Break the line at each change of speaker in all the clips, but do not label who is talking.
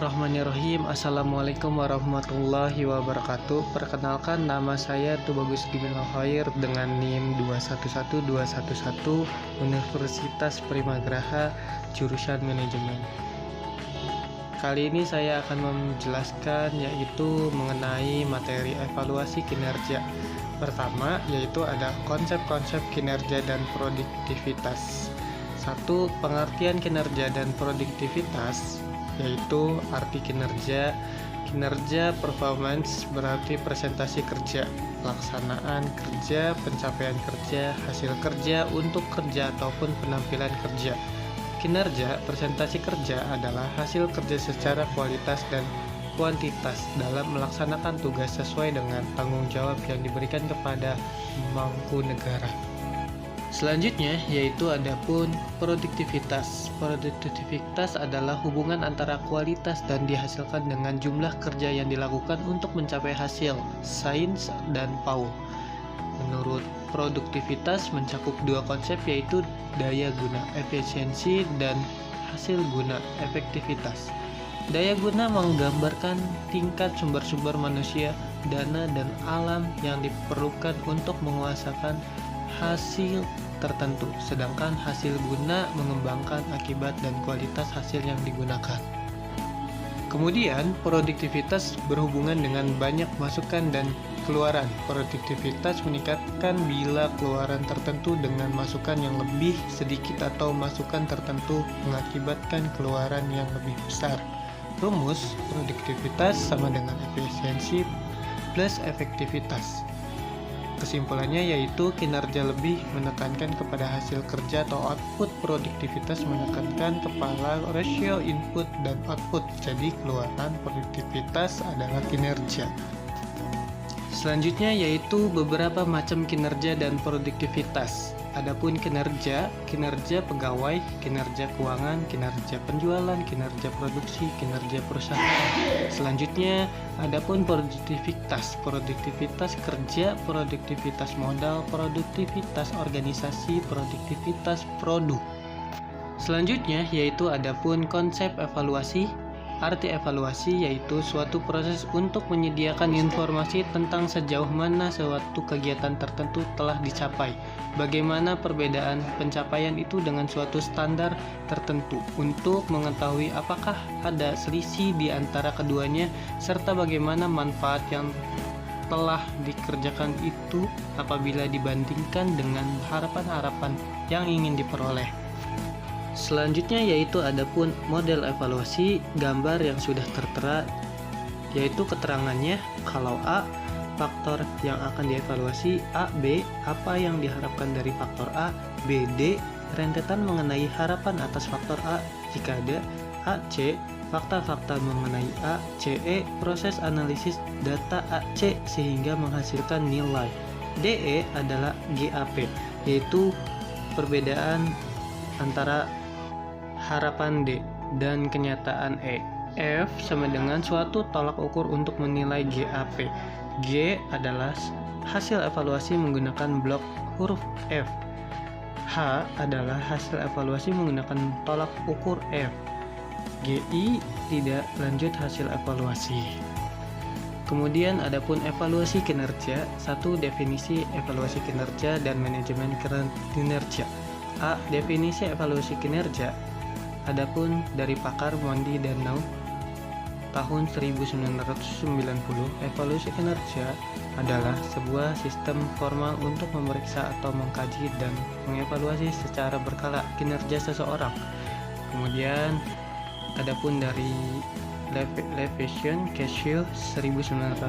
Bismillahirrahmanirrahim. Assalamualaikum warahmatullahi wabarakatuh. Perkenalkan, nama saya Tubagus Gimil Khair dengan NIM 211211 Universitas Primagraha, jurusan manajemen. Kali ini saya akan menjelaskan yaitu mengenai materi evaluasi kinerja. Pertama, yaitu ada konsep-konsep kinerja dan produktivitas. 1. Pengertian kinerja dan produktivitas, yaitu arti kinerja. Kinerja performance berarti presentasi kerja, pelaksanaan kerja, pencapaian kerja, hasil kerja untuk kerja ataupun penampilan kerja. Kinerja presentasi kerja adalah hasil kerja secara kualitas dan kuantitas dalam melaksanakan tugas sesuai dengan tanggung jawab yang diberikan kepada pemangku negara. Selanjutnya yaitu adapun produktivitas. Produktivitas adalah hubungan antara kualitas dan dihasilkan dengan jumlah kerja yang dilakukan untuk mencapai hasil, sains dan PAUD. Menurut produktivitas mencakup dua konsep yaitu daya guna efisiensi dan hasil guna efektivitas. Daya guna menggambarkan tingkat sumber-sumber manusia, dana dan alam yang diperlukan untuk menguasakan hasil tertentu, sedangkan hasil guna mengembangkan akibat dan kualitas hasil yang digunakan. Kemudian, produktivitas berhubungan dengan banyak masukan dan keluaran. Produktivitas meningkatkan bila keluaran tertentu dengan masukan yang lebih sedikit atau masukan tertentu mengakibatkan keluaran yang lebih besar. Rumus produktivitas sama dengan efisiensi plus efektivitas. Kesimpulannya yaitu kinerja lebih menekankan kepada hasil kerja atau output, produktivitas menekankan kepada rasio input dan output. Jadi keluaran produktivitas adalah kinerja. Selanjutnya yaitu beberapa macam kinerja dan produktivitas. Adapun kinerja pegawai, kinerja keuangan, kinerja penjualan, kinerja produksi, kinerja perusahaan. Selanjutnya, adapun produktivitas kerja, produktivitas modal, produktivitas organisasi, produktivitas produk. Selanjutnya yaitu adapun konsep evaluasi. Arti evaluasi yaitu suatu proses untuk menyediakan informasi tentang sejauh mana suatu kegiatan tertentu telah dicapai, bagaimana perbedaan pencapaian itu dengan suatu standar tertentu, untuk mengetahui apakah ada selisih di antara keduanya, serta bagaimana manfaat yang telah dikerjakan itu apabila dibandingkan dengan harapan-harapan yang ingin diperoleh. Selanjutnya yaitu adapun model evaluasi, gambar yang sudah tertera yaitu keterangannya. Kalau A, faktor yang akan dievaluasi, A, B, apa yang diharapkan dari faktor A, B, D, rentetan mengenai harapan atas faktor A jika ada, A, C, fakta-fakta mengenai A, C, E, proses analisis data A, C sehingga menghasilkan nilai. D, E adalah GAP, yaitu perbedaan antara harapan D dan kenyataan E. F sama dengan suatu tolak ukur untuk menilai GAP. G adalah hasil evaluasi menggunakan blok huruf F. H adalah hasil evaluasi menggunakan tolak ukur F. GI tidak lanjut hasil evaluasi. Kemudian adapun evaluasi kinerja. 1. Definisi evaluasi kinerja dan manajemen kinerja. A. Definisi evaluasi kinerja. Adapun dari pakar Mondi dan Nau tahun 1990, evaluasi kinerja adalah sebuah sistem formal untuk memeriksa atau mengkaji dan mengevaluasi secara berkala kinerja seseorang. Kemudian adapun dari Levation Cashill 1992,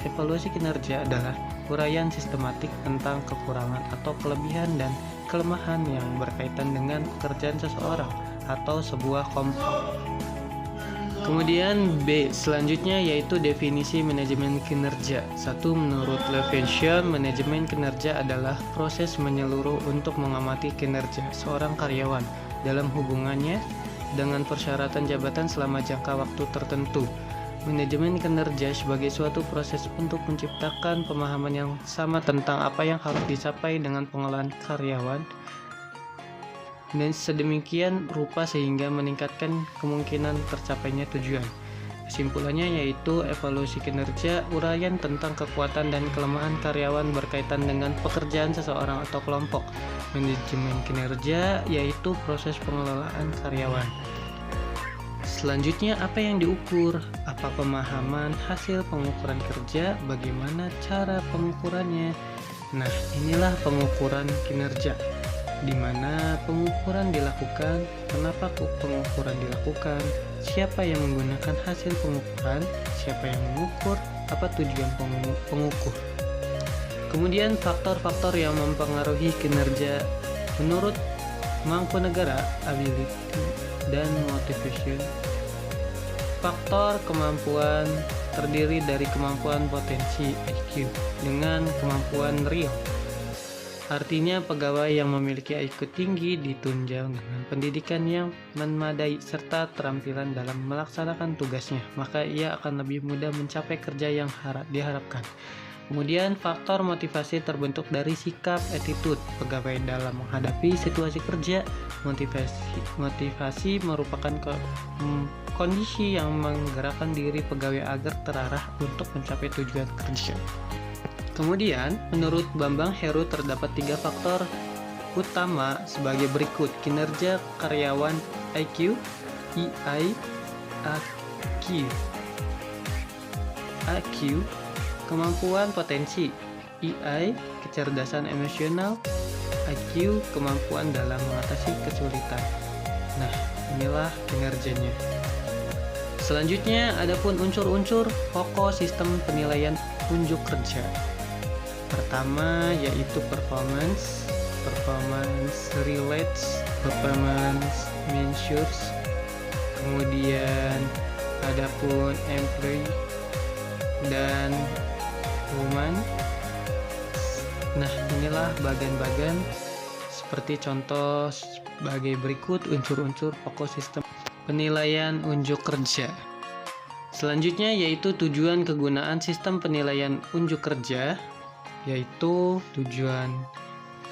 evaluasi kinerja adalah uraian sistematik tentang kekurangan atau kelebihan dan kelemahan yang berkaitan dengan pekerjaan seseorang atau sebuah kelompok. Kemudian B selanjutnya yaitu definisi manajemen kinerja. 1. Menurut Levation, manajemen kinerja adalah proses menyeluruh untuk mengamati kinerja seorang karyawan dalam hubungannya dengan persyaratan jabatan selama jangka waktu tertentu. Manajemen kinerja sebagai suatu proses untuk menciptakan pemahaman yang sama tentang apa yang harus dicapai dengan pengolahan karyawan dan sedemikian rupa sehingga meningkatkan kemungkinan tercapainya tujuan. Kesimpulannya yaitu evaluasi kinerja, uraian tentang kekuatan dan kelemahan karyawan berkaitan dengan pekerjaan seseorang atau kelompok. Manajemen kinerja yaitu proses pengelolaan karyawan. Selanjutnya, apa yang diukur? Apa pemahaman hasil pengukuran kerja? Bagaimana cara pengukurannya? Nah, inilah pengukuran kinerja. Di mana pengukuran dilakukan, kenapa pengukuran dilakukan, siapa yang menggunakan hasil pengukuran, siapa yang mengukur, apa tujuan pengukur. Kemudian faktor-faktor yang mempengaruhi kinerja menurut Mangkunegara, ability dan motivation. Faktor kemampuan terdiri dari kemampuan potensi IQ dengan kemampuan real. Artinya pegawai yang memiliki IQ tinggi ditunjang dengan pendidikan yang memadai serta keterampilan dalam melaksanakan tugasnya, maka ia akan lebih mudah mencapai kerja yang diharapkan. Kemudian faktor motivasi terbentuk dari sikap attitude pegawai dalam menghadapi situasi kerja. Motivasi merupakan kondisi yang menggerakkan diri pegawai agar terarah untuk mencapai tujuan kerja. Kemudian, menurut Bambang Heru terdapat 3 faktor utama sebagai berikut: kinerja karyawan IQ, EI, AQ, kemampuan potensi, EI, kecerdasan emosional, IQ, kemampuan dalam mengatasi kesulitan. Nah, inilah kinerjanya. Selanjutnya, adapun unsur-unsur pokok sistem penilaian unjuk kerja. Pertama yaitu performance relates, performance measures. Kemudian adapun employee dan human. Nah, inilah bagian-bagian seperti contoh sebagai berikut unsur-unsur pokok sistem penilaian unjuk kerja. Selanjutnya yaitu tujuan kegunaan sistem penilaian unjuk kerja, yaitu tujuan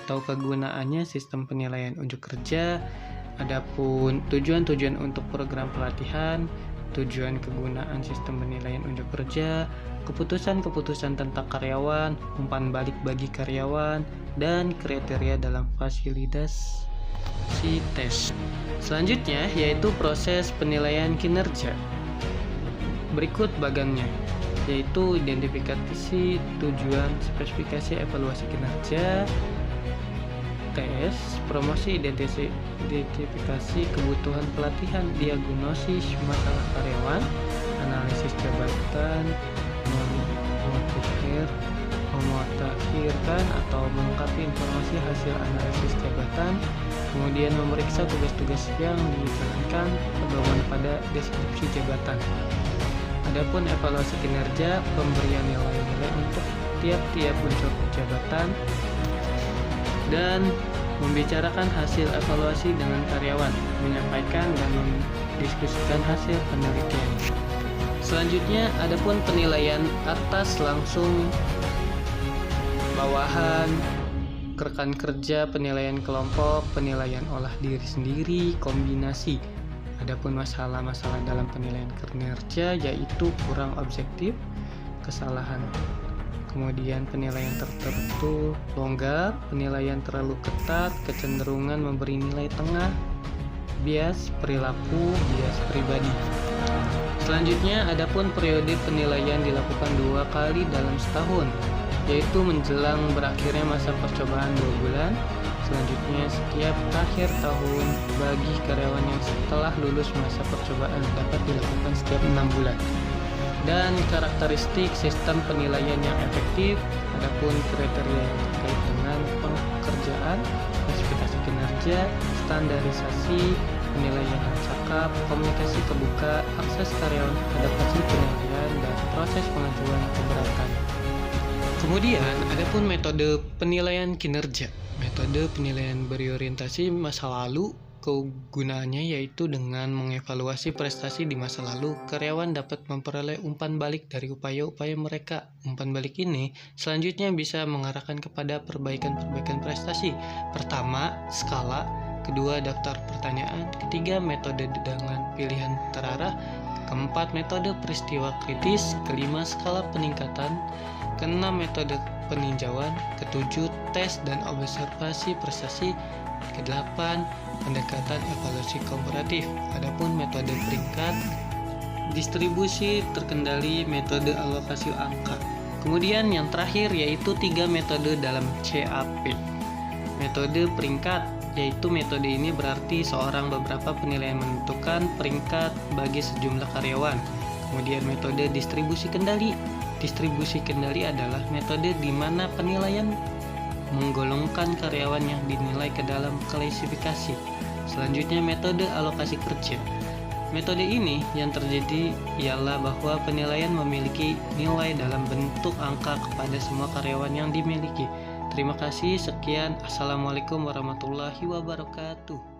atau kegunaannya sistem penilaian unjuk kerja. Adapun tujuan-tujuan untuk program pelatihan, tujuan kegunaan sistem penilaian unjuk kerja, keputusan-keputusan tentang karyawan, umpan balik bagi karyawan, dan kriteria dalam fasilitasi tes. Selanjutnya yaitu proses penilaian kinerja. Berikut bagannya, yaitu identifikasi tujuan, spesifikasi evaluasi kinerja, tes, promosi, identifikasi kebutuhan pelatihan, diagnosis masalah karyawan, analisis jabatan, memutakhirkan atau melengkapi informasi hasil analisis jabatan, kemudian memeriksa tugas-tugas yang dijalankan, pedoman pada deskripsi jabatan. Adapun evaluasi kinerja, pemberian nilai-nilai untuk tiap-tiap unsur jabatan, dan membicarakan hasil evaluasi dengan karyawan, menyampaikan dan mendiskusikan hasil penelitian. Selanjutnya, adapun penilaian atas langsung, bawahan, rekan kerja, penilaian kelompok, penilaian olah diri sendiri, kombinasi. Adapun masalah-masalah dalam penilaian kinerja yaitu kurang objektif, kesalahan. Kemudian penilaian tertentu longgar, penilaian terlalu ketat, kecenderungan memberi nilai tengah, bias perilaku, bias pribadi. Selanjutnya, adapun periode penilaian dilakukan 2 kali dalam setahun, yaitu menjelang berakhirnya masa percobaan 2 bulan. Selanjutnya, setiap akhir tahun bagi karyawan yang setelah lulus masa percobaan dapat dilakukan setiap 6 bulan. Dan karakteristik sistem penilaian yang efektif, adapun kriteria yang terkait dengan pekerjaan, klasifikasi kinerja, standarisasi, penilaian yang cakap, komunikasi terbuka, akses karyawan terhadap hasil penilaian, dan proses pengajuan keberatan. Kemudian, adapun metode penilaian kinerja. Metode penilaian berorientasi masa lalu, kegunaannya yaitu dengan mengevaluasi prestasi di masa lalu, karyawan dapat memperoleh umpan balik dari upaya-upaya mereka. Umpan balik ini selanjutnya bisa mengarahkan kepada perbaikan-perbaikan prestasi. Pertama, skala. kedua daftar pertanyaan, ketiga metode dengan pilihan terarah, keempat metode peristiwa kritis, kelima skala peningkatan, keenam metode peninjauan, ketujuh tes dan observasi prestasi, kedelapan pendekatan evaluasi komparatif. Adapun metode peringkat, distribusi terkendali, metode alokasi angka. Kemudian yang terakhir yaitu 3 metode dalam CAP. Metode peringkat, yaitu metode ini berarti seorang beberapa penilaian menentukan peringkat bagi sejumlah karyawan. Kemudian metode distribusi kendali. Distribusi kendali adalah metode di mana penilaian menggolongkan karyawan yang dinilai ke dalam klasifikasi. Selanjutnya metode alokasi kerja. Metode ini yang terjadi ialah bahwa penilaian memiliki nilai dalam bentuk angka kepada semua karyawan yang dimiliki. Terima kasih, sekian. Assalamualaikum warahmatullahi wabarakatuh.